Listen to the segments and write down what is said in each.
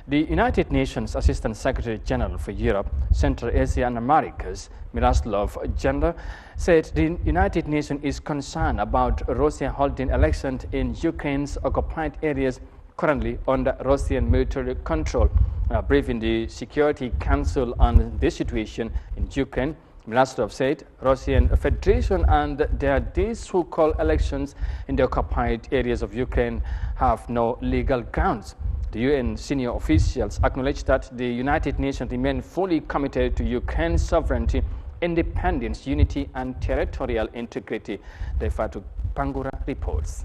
The United Nations Assistant Secretary General for Europe, Central Asia and Americas, Miroslav Gender, said the United Nations is concerned about Russia holding elections in Ukraine's occupied areas currently under Russian military control. Briefing the Security Council on this situation in Ukraine, Miroslav said Russian Federation and these who call elections in the occupied areas of Ukraine have no legal grounds. The UN senior officials acknowledged that the United Nations remain fully committed to Ukraine's sovereignty, independence, unity and territorial integrity. The Fatu Pangura reports.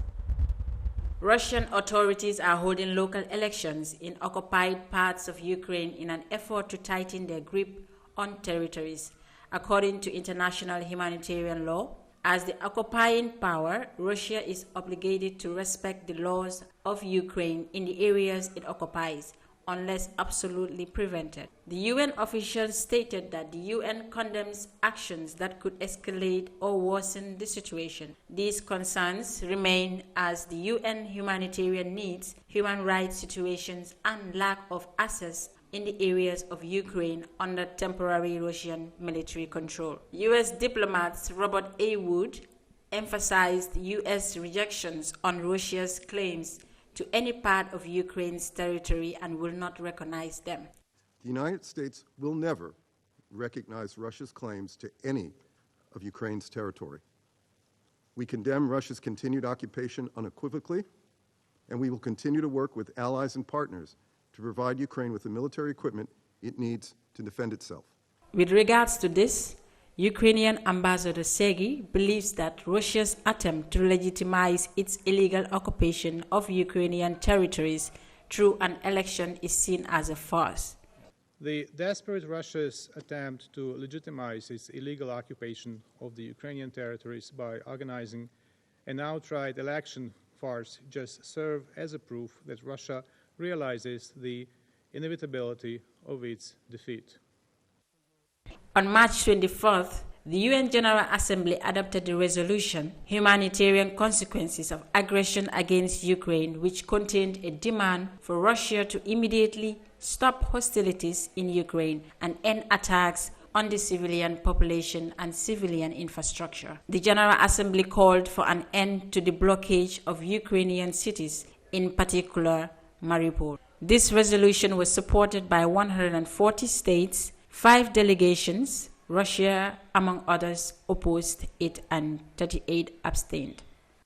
Russian authorities are holding local elections in occupied parts of Ukraine in an effort to tighten their grip on territories. According to international humanitarian law, as the occupying power, Russia is obligated to respect the laws of Ukraine in the areas it occupies, unless absolutely prevented. The UN officials stated that the UN condemns actions that could escalate or worsen the situation. These concerns remain as the UN humanitarian needs, human rights situations, and lack of access in the areas of Ukraine under temporary Russian military control. U.S. diplomats Robert A. Wood emphasized U.S. rejections on Russia's claims to any part of Ukraine's territory and will not recognize them. The United States will never recognize Russia's claims to any of Ukraine's territory. We condemn Russia's continued occupation unequivocally, and we will continue to work with allies and partners to provide Ukraine with the military equipment it needs to defend itself. With regards to this, Ukrainian Ambassador Sergei believes that Russia's attempt to legitimize its illegal occupation of Ukrainian territories through an election is seen as a farce. The desperate Russia's attempt to legitimize its illegal occupation of the Ukrainian territories by organizing an outright election farce just serve as a proof that Russia realizes the inevitability of its defeat. On March 24th, the UN General Assembly adopted the resolution Humanitarian Consequences of Aggression Against Ukraine, which contained a demand for Russia to immediately stop hostilities in Ukraine and end attacks on the civilian population and civilian infrastructure. The General Assembly called for an end to the blockade of Ukrainian cities, in particular Mariupol. This resolution was supported by 140 states, 5 delegations. Russia, among others, opposed it and 38 abstained.